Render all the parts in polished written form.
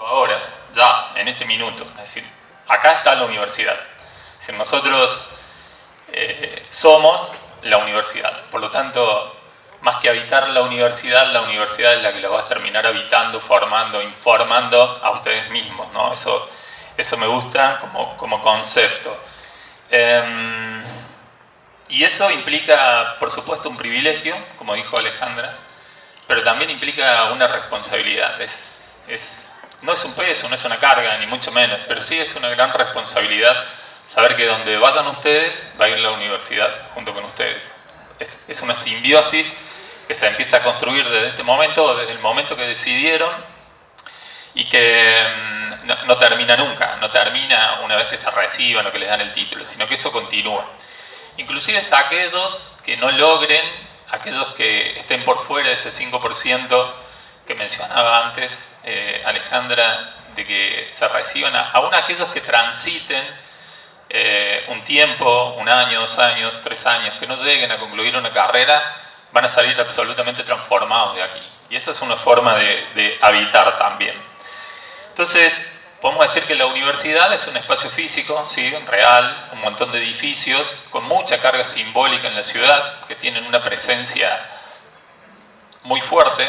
Ahora, ya, en este minuto. Es decir, acá está la universidad. Es decir, nosotros somos la universidad. Por lo tanto, más que habitar la universidad es la que lo va a terminar habitando, formando, informando a ustedes mismos, ¿no? Eso me gusta como concepto. Y eso implica, por supuesto, un privilegio, como dijo Alejandra, pero también implica una responsabilidad. No es un peso, no es una carga, ni mucho menos, pero sí es una gran responsabilidad saber que donde vayan ustedes, va a ir la universidad junto con ustedes. Es una simbiosis que se empieza a construir desde este momento, desde el momento que decidieron, y que no termina nunca, no termina una vez que se reciban o que les dan el título, sino que eso continúa. Inclusive es aquellos que no logren, aquellos que estén por fuera de ese 5% que mencionaba antes Alejandra, de que se reciban, aún aquellos que transiten un tiempo, 1 año, 2 años, 3 años, que no lleguen a concluir una carrera, van a salir absolutamente transformados de aquí. Y esa es una forma de habitar también. Entonces, podemos decir que la universidad es un espacio físico, sí, real, un montón de edificios con mucha carga simbólica en la ciudad, que tienen una presencia muy fuerte,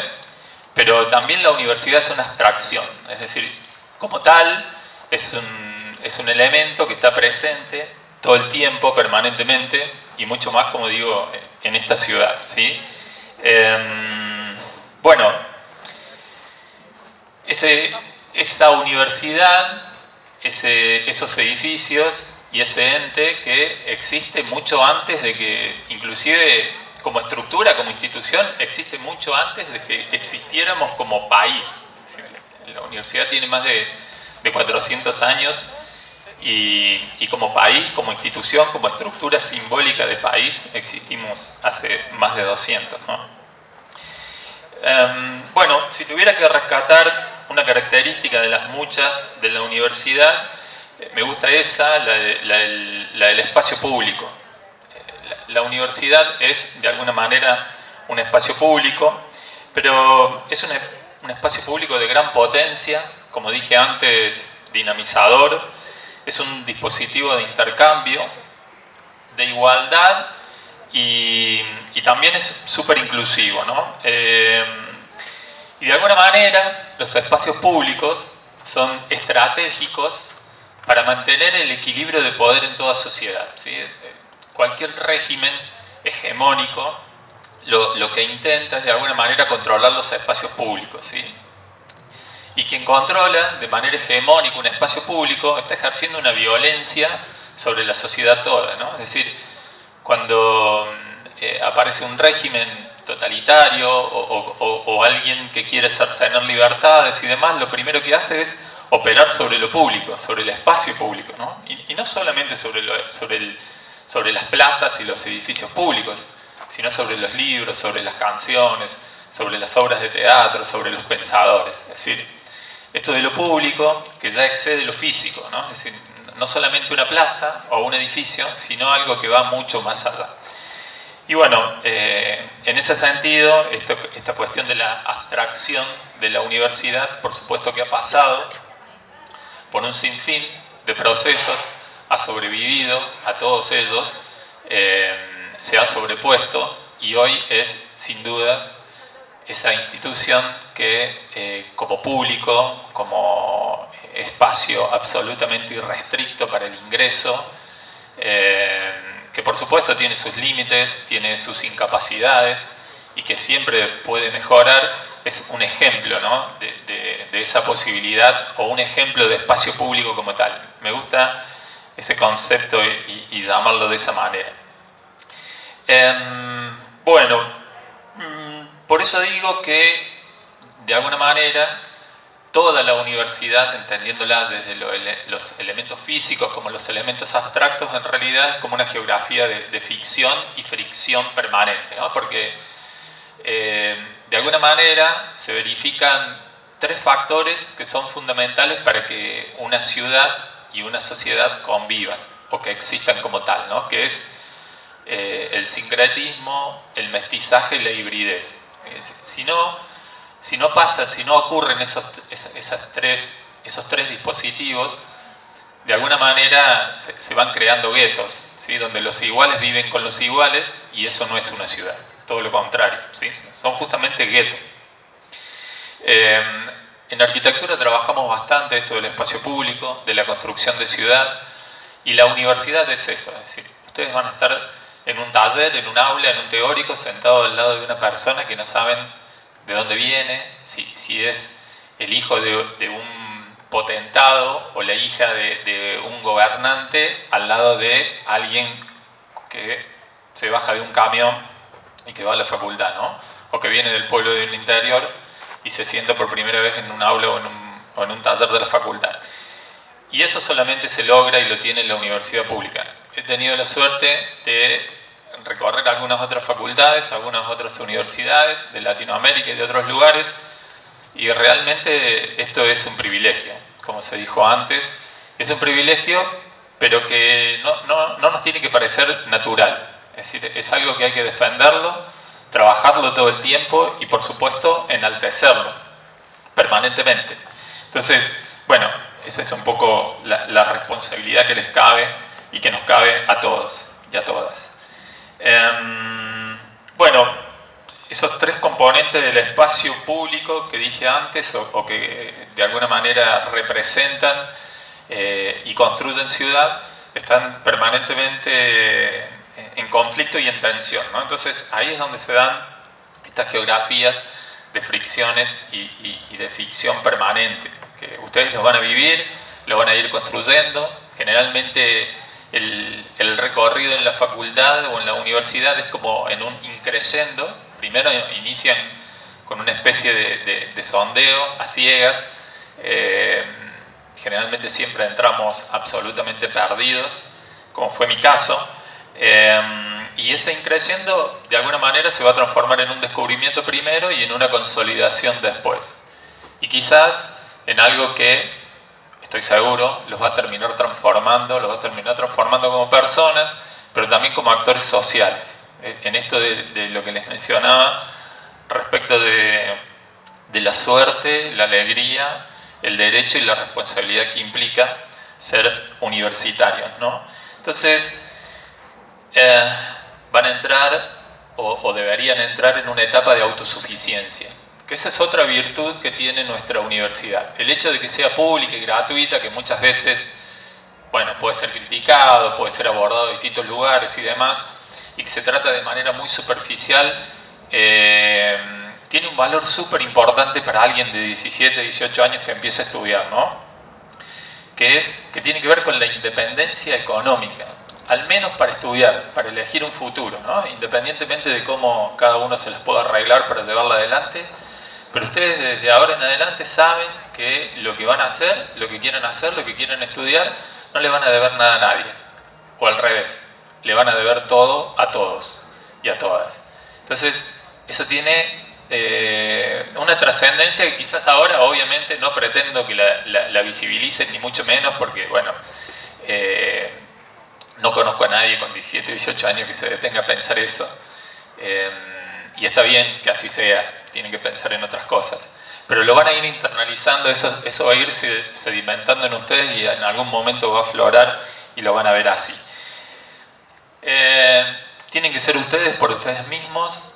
pero también la universidad es una abstracción, es decir, como tal, es un elemento que está presente todo el tiempo, permanentemente, y mucho más, como digo, en esta ciudad, ¿sí? Bueno, esa universidad, esos edificios y ese ente que existe mucho antes de que, inclusive como estructura, como institución, existe mucho antes de que existiéramos como país. La universidad tiene más de 400 años y como país, como institución, como estructura simbólica de país, existimos hace más de 200, ¿no? Bueno, si tuviera que rescatar una característica de las muchas de la universidad, me gusta esa, la del espacio público. La universidad es, de alguna manera, un espacio público, pero es un espacio público de gran potencia, como dije antes, dinamizador, es un dispositivo de intercambio, de igualdad, y también es súper inclusivo, ¿no? Y de alguna manera los espacios públicos son estratégicos para mantener el equilibrio de poder en toda sociedad, ¿sí? Cualquier régimen hegemónico lo que intenta es de alguna manera controlar los espacios públicos, ¿sí? Y quien controla de manera hegemónica un espacio público está ejerciendo una violencia sobre la sociedad toda, ¿no? Es decir, cuando aparece un régimen totalitario o alguien que quiere cercenar libertades y demás, lo primero que hace es operar sobre lo público, sobre el espacio público, ¿no? Y no solamente sobre las plazas y los edificios públicos, sino sobre los libros, sobre las canciones, sobre las obras de teatro, sobre los pensadores. Es decir, esto de lo público que ya excede lo físico, ¿no? Es decir, no solamente una plaza o un edificio, sino algo que va mucho más allá. Y bueno, en ese sentido, esta cuestión de la abstracción de la universidad, por supuesto que ha pasado por un sinfín de procesos, ha sobrevivido a todos ellos, se ha sobrepuesto y hoy es, sin dudas, esa institución que como público, como espacio absolutamente irrestricto para el ingreso, que por supuesto tiene sus límites, tiene sus incapacidades y que siempre puede mejorar, es un ejemplo, ¿no? de esa posibilidad o un ejemplo de espacio público como tal. Me gusta ese concepto y llamarlo de esa manera. Bueno, por eso digo que de alguna manera toda la universidad, entendiéndola desde los elementos físicos como los elementos abstractos, en realidad es como una geografía de ficción y fricción permanente, ¿no? Porque de alguna manera se verifican 3 factores que son fundamentales para que una ciudad y una sociedad convivan o que existan como tal, ¿no? Que es el sincretismo, el mestizaje y la hibridez. Si si no pasa, si no ocurren esos tres dispositivos, de alguna manera se van creando guetos, ¿sí? Donde los iguales viven con los iguales, y eso no es una ciudad, todo lo contrario, ¿sí? Son justamente guetos. En arquitectura trabajamos bastante esto del espacio público, de la construcción de ciudad, y la universidad es eso, es decir, ustedes van a estar en un taller, en un aula, en un teórico, sentado al lado de una persona que no saben de dónde viene, si es el hijo de un potentado o la hija de un gobernante al lado de alguien que se baja de un camión y que va a la facultad, ¿no? O que viene del pueblo del interior y se sienta por primera vez en un aula o en un taller de la facultad. Y eso solamente se logra y lo tiene la universidad pública. He tenido la suerte de recorrer algunas otras facultades, algunas otras universidades de Latinoamérica y de otros lugares, y realmente esto es un privilegio, como se dijo antes, es un privilegio, pero que no nos tiene que parecer natural. Es decir, es algo que hay que defenderlo, trabajarlo todo el tiempo y, por supuesto, enaltecerlo permanentemente. Entonces, bueno, esa es un poco la responsabilidad que les cabe y que nos cabe a todos y a todas. Bueno, esos tres componentes del espacio público que dije antes o que de alguna manera representan y construyen ciudad están permanentemente en conflicto y en tensión, ¿no? Entonces ahí es donde se dan estas geografías de fricciones y de ficción permanente, que ustedes los van a vivir, lo van a ir construyendo. Generalmente el recorrido en la facultad o en la universidad es como en un increscendo. Primero inician con una especie de sondeo a ciegas. Generalmente siempre entramos absolutamente perdidos, como fue mi caso. Y ese increciendo de alguna manera se va a transformar en un descubrimiento primero y en una consolidación después. Y quizás en algo que, estoy seguro, los va a terminar transformando como personas, pero también como actores sociales. En esto de lo que les mencionaba respecto de la suerte, la alegría, el derecho y la responsabilidad que implica ser universitarios, ¿no? Entonces, van a entrar o deberían entrar en una etapa de autosuficiencia, que esa es otra virtud que tiene nuestra universidad. El hecho de que sea pública y gratuita, que muchas veces, bueno, puede ser criticado, puede ser abordado en distintos lugares y demás, y que se trata de manera muy superficial, tiene un valor súper importante para alguien de 17, 18 años que empieza a estudiar, ¿no? Que tiene que ver con la independencia económica, al menos para estudiar, para elegir un futuro, ¿no? Independientemente de cómo cada uno se las pueda arreglar para llevarla adelante, pero ustedes desde ahora en adelante saben que lo que van a hacer, lo que quieren estudiar, no le van a deber nada a nadie, o al revés, le van a deber todo a todos y a todas. Entonces, eso tiene una trascendencia que quizás ahora, obviamente, no pretendo que la visibilicen, ni mucho menos, porque, bueno, no conozco a nadie con 17, 18 años que se detenga a pensar eso. Y está bien que así sea, tienen que pensar en otras cosas. Pero lo van a ir internalizando, eso va a ir sedimentando en ustedes y en algún momento va a aflorar y lo van a ver así. Tienen que ser ustedes por ustedes mismos.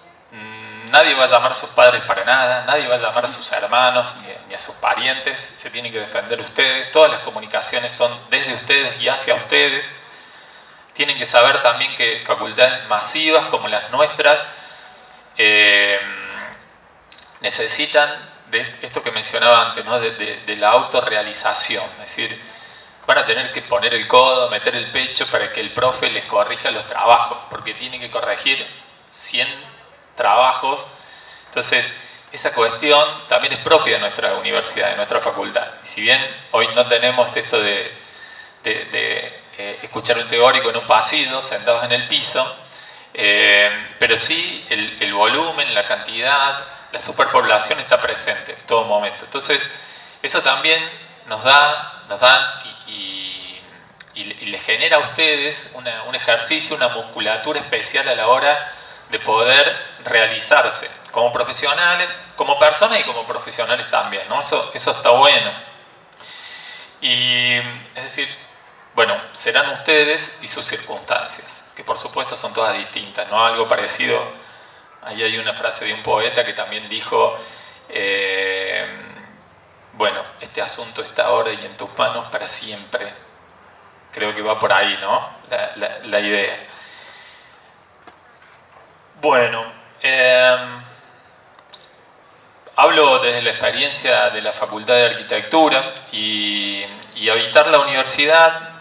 Nadie va a llamar a sus padres para nada, nadie va a llamar a sus hermanos ni a sus parientes. Se tienen que defender ustedes. Todas las comunicaciones son desde ustedes y hacia ustedes. Tienen que saber también que facultades masivas como las nuestras necesitan de esto que mencionaba antes, ¿no? de la autorrealización. Es decir, van a tener que poner el codo, meter el pecho para que el profe les corrija los trabajos, porque tienen que corregir 100 trabajos. Entonces, esa cuestión también es propia de nuestra universidad, de nuestra facultad. Y si bien hoy no tenemos esto de escuchar un teórico en un pasillo, sentados en el piso, pero sí el volumen, la cantidad, la superpoblación está presente en todo momento. Entonces, eso también nos da y les genera a ustedes un ejercicio, una musculatura especial a la hora de poder realizarse como profesionales como personas y como profesionales también, ¿no? Eso está bueno. Y es decir, bueno, serán ustedes y sus circunstancias, que por supuesto son todas distintas, ¿no? Algo parecido, ahí hay una frase de un poeta que también dijo, bueno, este asunto está ahora y en tus manos para siempre. Creo que va por ahí, ¿no? La idea. Bueno, hablo desde la experiencia de la Facultad de Arquitectura y habitar la universidad,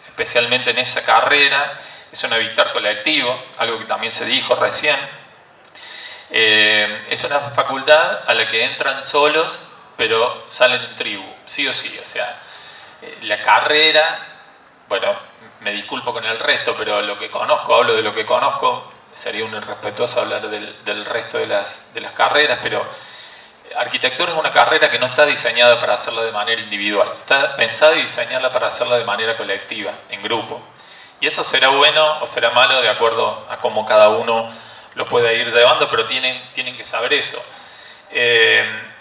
especialmente en esa carrera, es un habitar colectivo, algo que también se dijo recién. Es una facultad a la que entran solos, pero salen en tribu, sí o sí. O sea, la carrera, bueno, me disculpo con el resto, pero lo que conozco, hablo de lo que conozco, sería un irrespetuoso hablar del resto de las carreras, pero arquitectura es una carrera que no está diseñada para hacerla de manera individual, está pensada y diseñada para hacerla de manera colectiva, en grupo. Y eso será bueno o será malo de acuerdo a cómo cada uno lo pueda ir llevando, pero tienen que saber eso.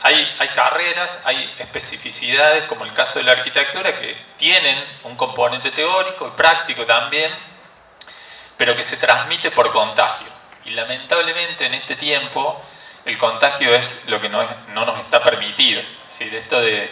Hay carreras, hay especificidades, como el caso de la arquitectura, que tienen un componente teórico y práctico también, pero que se transmite por contagio. Y lamentablemente en este tiempo el contagio es lo que no nos está permitido. Es decir, esto de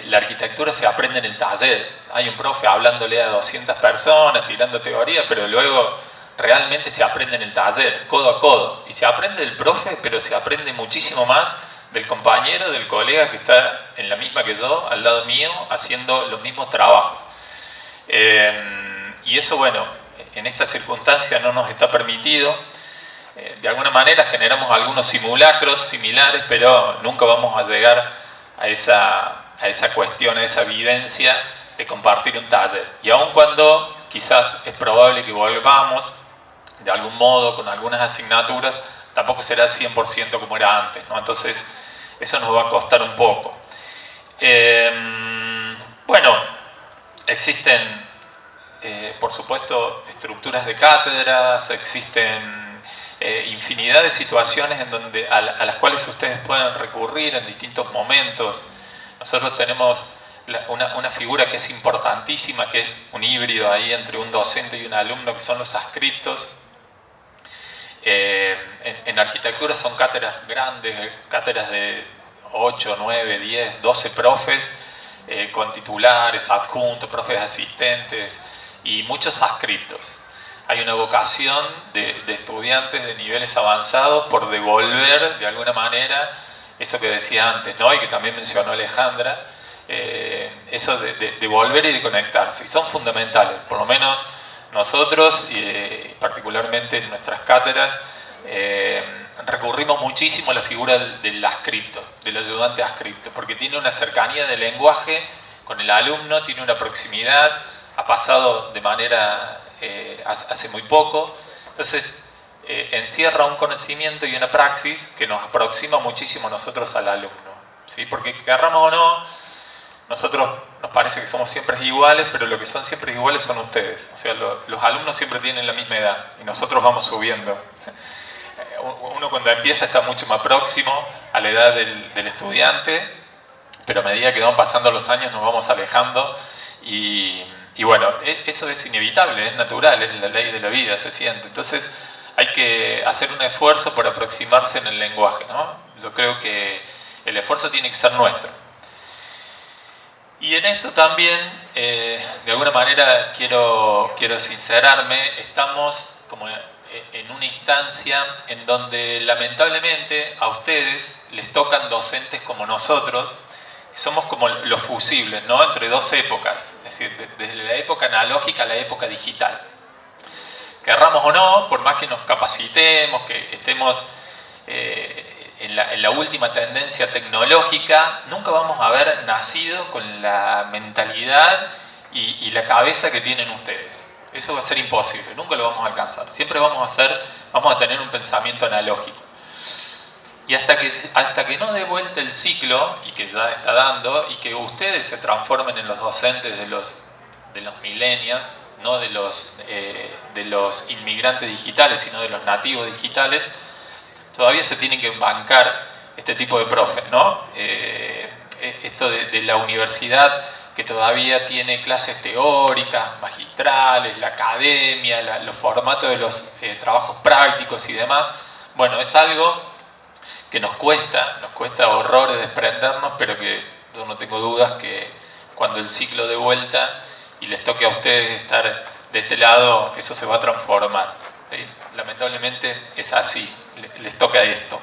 la arquitectura se aprende en el taller. Hay un profe hablándole a 200 personas, tirando teoría, pero luego realmente se aprende en el taller, codo a codo. Y se aprende del profe, pero se aprende muchísimo más del compañero, del colega que está en la misma que yo, al lado mío, haciendo los mismos trabajos. Y eso, bueno, en esta circunstancia no nos está permitido. De alguna manera generamos algunos simulacros similares, pero nunca vamos a llegar a esa cuestión, a esa vivencia de compartir un taller. Y aun cuando quizás es probable que volvamos de algún modo con algunas asignaturas, tampoco será 100% como era antes, ¿no? Entonces eso nos va a costar un poco. Bueno, existen por supuesto estructuras de cátedras, existen infinidad de situaciones a las cuales ustedes pueden recurrir en distintos momentos. Nosotros tenemos una figura que es importantísima, que es un híbrido ahí entre un docente y un alumno, que son los adscriptos. En arquitectura son cátedras grandes, cátedras de 8, 9, 10, 12 profes, con titulares, adjuntos, profes asistentes y muchos adscriptos. Hay una vocación de estudiantes de niveles avanzados por devolver de alguna manera eso que decía antes, ¿no? Y que también mencionó Alejandra, eso de volver y de conectarse. Y son fundamentales, por lo menos nosotros, particularmente en nuestras cátedras, recurrimos muchísimo a la figura del adscripto, del ayudante adscripto, porque tiene una cercanía de lenguaje con el alumno, tiene una proximidad, ha pasado de manera hace muy poco, entonces encierra un conocimiento y una praxis que nos aproxima muchísimo nosotros al alumno, ¿sí? Porque querramos o no, nosotros nos parece que somos siempre iguales, pero lo que son siempre iguales son ustedes. O sea, los alumnos siempre tienen la misma edad y nosotros vamos subiendo. Uno cuando empieza está mucho más próximo a la edad del estudiante, pero a medida que van pasando los años nos vamos alejando y bueno, eso es inevitable, es natural, es la ley de la vida, se siente. Entonces hay que hacer un esfuerzo por aproximarse en el lenguaje, ¿no? Yo creo que el esfuerzo tiene que ser nuestro. Y en esto también, de alguna manera, quiero sincerarme, estamos como en una instancia en donde lamentablemente a ustedes les tocan docentes como nosotros, que somos como los fusibles, ¿no? Entre dos épocas, es decir, desde la época analógica a la época digital. Querramos o no, por más que nos capacitemos, que estemos en la última tendencia tecnológica, nunca vamos a haber nacido con la mentalidad y la cabeza que tienen ustedes. Eso va a ser imposible, nunca lo vamos a alcanzar. Siempre vamos a tener un pensamiento analógico. Y hasta que no dé vuelta el ciclo, y que ya está dando, y que ustedes se transformen en los docentes de los millennials, no de los inmigrantes digitales, sino de los nativos digitales, todavía se tienen que bancar este tipo de profes, ¿no? Esto de la universidad que todavía tiene clases teóricas, magistrales, la academia, los formatos de los trabajos prácticos y demás. Bueno, es algo que nos cuesta horrores desprendernos, pero que yo no tengo dudas que cuando el ciclo de vuelta y les toque a ustedes estar de este lado, eso se va a transformar, ¿sí? Lamentablemente es así, les toca esto.